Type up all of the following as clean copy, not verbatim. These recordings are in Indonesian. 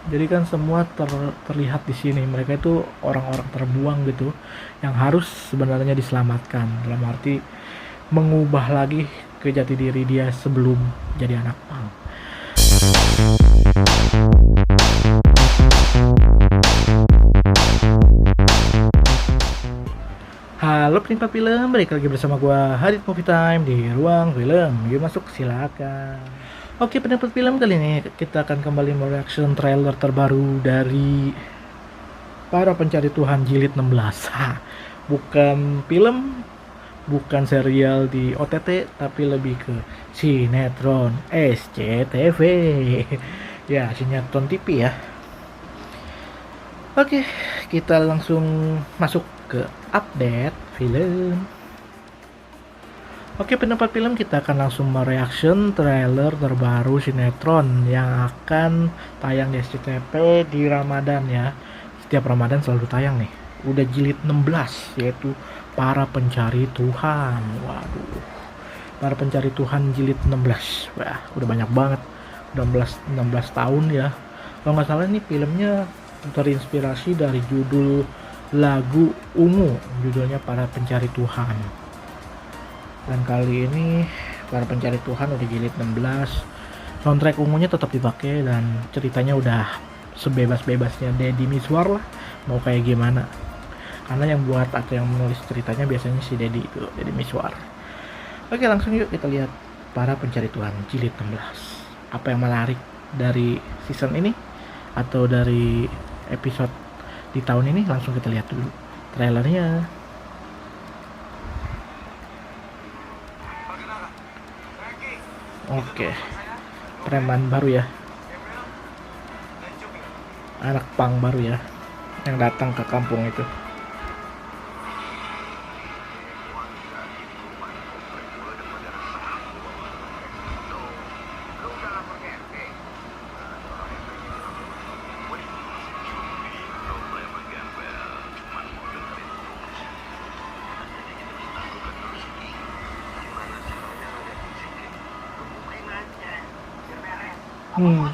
Jadi kan semua terlihat di sini mereka itu orang-orang terbuang gitu yang harus sebenarnya diselamatkan, dalam arti mengubah lagi ke jati diri dia sebelum jadi anak pang. Halo penikmat film, balik lagi bersama gua Hadit Movie Time di ruang film. Yuk masuk, silakan. Oke penikmat film, kali ini kita akan kembali mereaction trailer terbaru dari Para Pencari Tuhan Jilid 16. Bukan film, bukan serial di OTT, tapi lebih ke sinetron SCTV. Ya, sinetron TV ya. Oke, kita langsung masuk ke update film. Oke, penempat film, kita akan langsung mereaction trailer terbaru sinetron yang akan tayang di SCTV di Ramadan ya. Setiap Ramadan selalu tayang nih. Udah jilid 16, yaitu Para Pencari Tuhan. Waduh. Para Pencari Tuhan jilid 16. Wah, udah banyak banget. Udah 16 tahun ya. Kalau nggak salah nih filmnya terinspirasi dari judul lagu Ungu, judulnya Para Pencari Tuhan. Dan kali ini Para Pencari Tuhan udah jilid 16. Soundtrack ungunya tetap dipakai dan ceritanya udah sebebas-bebasnya Deddy Mizwar lah, mau kayak gimana. Karena yang buat atau yang menulis ceritanya biasanya si Deddy itu, Deddy Mizwar. Oke, langsung yuk kita lihat Para Pencari Tuhan jilid 16. Apa yang menarik dari season ini atau dari episode di tahun ini, langsung kita lihat dulu trailernya. Oke, preman baru ya, anak pang baru ya, yang datang ke kampung itu. Hmm.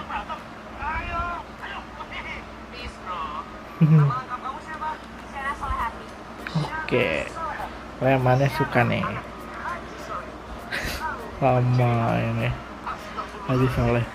Oke, premannya suka nih sama ini Haji Soleh.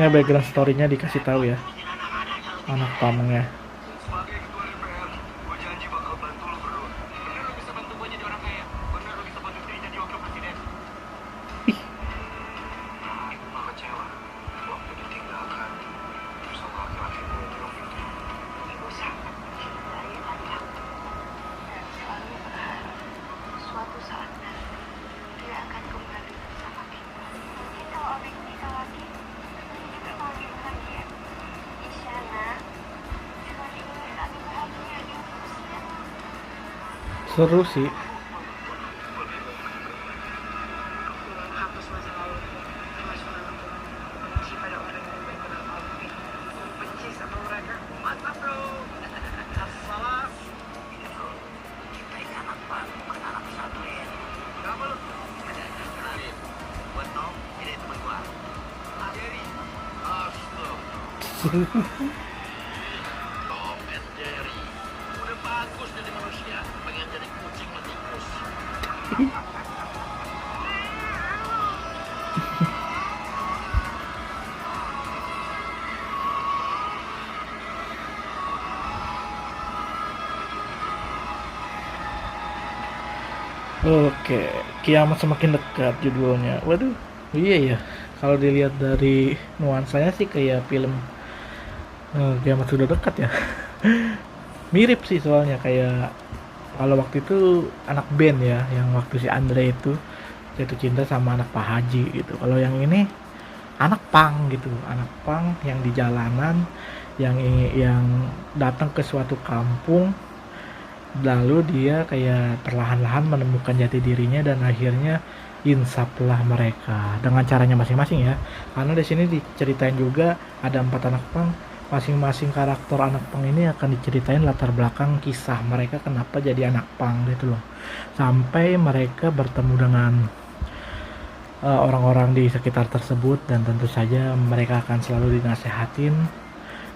Ya, background story-nya dikasih tahu ya, anak pamungnya. Seru sih. Oke, kiamat semakin dekat judulnya. Waduh, iya ya. Kalau dilihat dari nuansanya sih kayak film kiamat sudah dekat ya. Mirip sih soalnya kayak kalau waktu itu anak band ya, yang waktu si Andre itu jatuh cinta sama anak Pak Haji gitu. Kalau yang ini anak pang gitu, anak pang yang di jalanan, yang datang ke suatu kampung Lalu dia kayak perlahan-lahan menemukan jati dirinya dan akhirnya insaplah mereka dengan caranya masing-masing ya. Karena di sini diceritain juga ada 4 anak pang, masing-masing karakter anak pang ini akan diceritain latar belakang kisah mereka kenapa jadi anak pang gitu loh. Sampai mereka bertemu dengan orang-orang di sekitar tersebut, dan tentu saja mereka akan selalu dinasehatin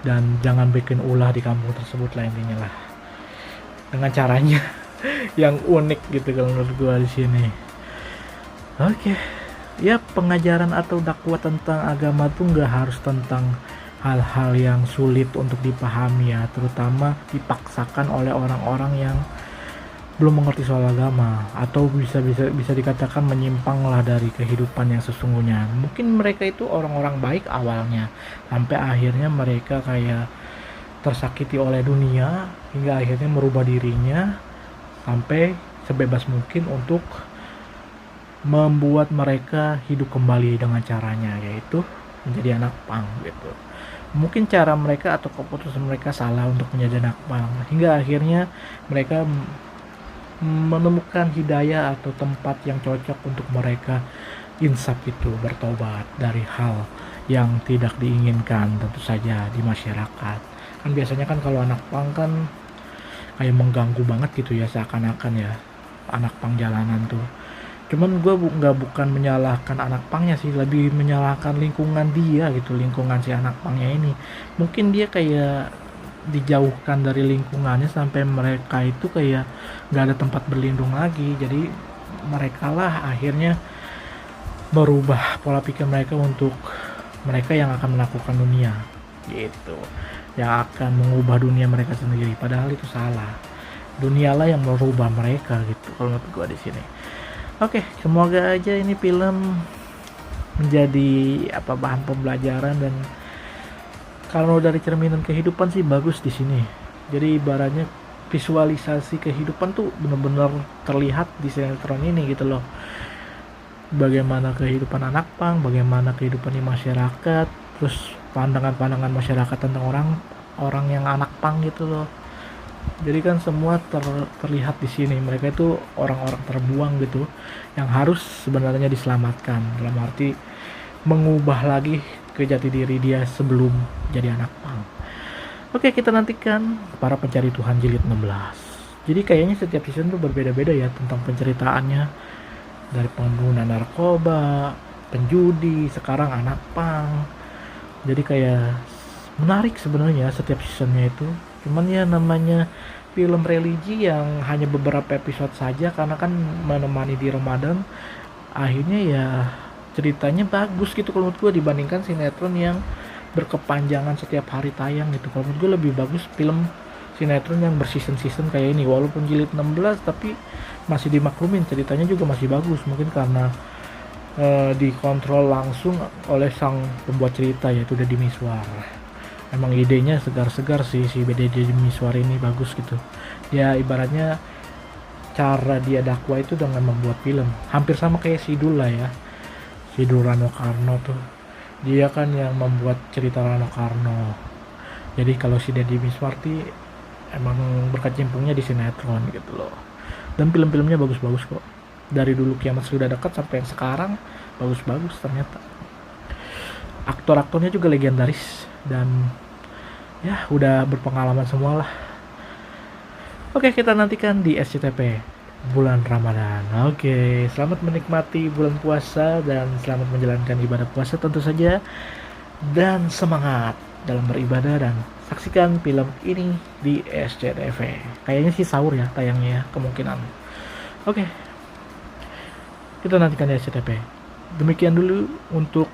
dan jangan bikin ulah di kampung tersebut lah intinya lah. Dengan caranya yang unik gitu kalau menurut gua di sini. Oke. Ya, pengajaran atau dakwah tentang agama tuh nggak harus tentang hal-hal yang sulit untuk dipahami ya, terutama dipaksakan oleh orang-orang yang belum mengerti soal agama, atau bisa dikatakan menyimpang lah dari kehidupan yang sesungguhnya. Mungkin mereka itu orang-orang baik awalnya, sampai akhirnya mereka kayak tersakiti oleh dunia hingga akhirnya merubah dirinya sampai sebebas mungkin untuk membuat mereka hidup kembali dengan caranya, yaitu menjadi anak pang gitu. Mungkin cara mereka atau keputusan mereka salah untuk menjadi anak pang, hingga akhirnya mereka menemukan hidayah atau tempat yang cocok untuk mereka insaf itu, bertobat dari hal yang tidak diinginkan tentu saja di masyarakat. Kan biasanya kan kalau anak pang kan kayak mengganggu banget gitu ya, seakan-akan ya anak pang jalanan tuh. Cuman gue bukan menyalahkan anak pangnya sih, lebih menyalahkan lingkungan dia gitu, lingkungan si anak pangnya ini. Mungkin dia kayak dijauhkan dari lingkungannya sampai mereka itu kayak nggak ada tempat berlindung lagi, jadi mereka lah akhirnya merubah pola pikir mereka untuk mereka yang akan menaklukkan dunia gitu, yang akan mengubah dunia mereka sendiri, padahal itu salah. Dunialah yang merubah mereka gitu kalau menurut gua di sini. Oke, semoga aja ini film menjadi bahan pembelajaran, dan kalau dari cerminan kehidupan sih bagus di sini. Jadi ibaratnya visualisasi kehidupan tuh benar-benar terlihat di sinetron ini gitu loh. Bagaimana kehidupan anak pang, bagaimana kehidupan di masyarakat, terus pandangan-pandangan masyarakat tentang orang yang anak pang gitu loh. Jadi kan semua terlihat di sini. Mereka itu orang-orang terbuang gitu, yang harus sebenarnya diselamatkan, dalam arti mengubah lagi ke jati diri dia sebelum jadi anak pang. Oke, kita nantikan Para Pencari Tuhan jilid 16. Jadi kayaknya setiap season tuh berbeda-beda ya tentang penceritaannya, dari pengguna narkoba, penjudi, sekarang anak pang. Jadi kayak menarik sebenarnya setiap seasonnya itu. Cuman ya namanya film religi yang hanya beberapa episode saja, karena kan menemani di Ramadan, akhirnya ya ceritanya bagus gitu kalau menurut gue, dibandingkan sinetron yang berkepanjangan setiap hari tayang gitu. Kalau menurut gue lebih bagus film sinetron yang berseason-season kayak ini, walaupun jilid 16 tapi masih dimaklumin, ceritanya juga masih bagus. Mungkin karena dikontrol langsung oleh sang pembuat cerita, yaitu Deddy Mizwar. Emang idenya segar-segar sih, si Deddy Mizwar ini bagus gitu. Ya ibaratnya cara dia dakwah itu dengan membuat film hampir sama kayak Sidul lah ya, Sidul Rano Karno tuh, dia kan yang membuat cerita Rano Karno. Jadi kalau si Deddy Mizwar emang berkecimpungnya di sinetron gitu loh, dan film-filmnya bagus-bagus kok, dari dulu Kiamat Sudah Dekat sampai yang sekarang bagus-bagus ternyata. Aktor-aktornya juga legendaris dan ya udah berpengalaman semua lah. Oke, kita nantikan di SCTP bulan Ramadan. Oke, selamat menikmati bulan puasa dan selamat menjalankan ibadah puasa tentu saja, dan semangat dalam beribadah, dan saksikan film ini di SCTV. Kayaknya sih sahur ya tayangnya, kemungkinan. Oke, kita nantikan di SCTV. Demikian dulu untuk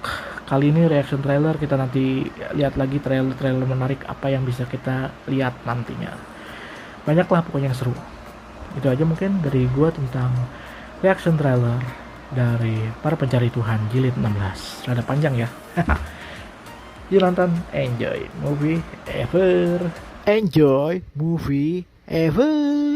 kali ini reaction trailer. Kita nanti lihat lagi trailer menarik apa yang bisa kita lihat nantinya. Banyaklah pokoknya yang seru. Itu aja mungkin dari gua tentang reaction trailer dari Para Pencari Tuhan jilid 16. Rada panjang ya. Yuk enjoy movie ever. Enjoy movie ever.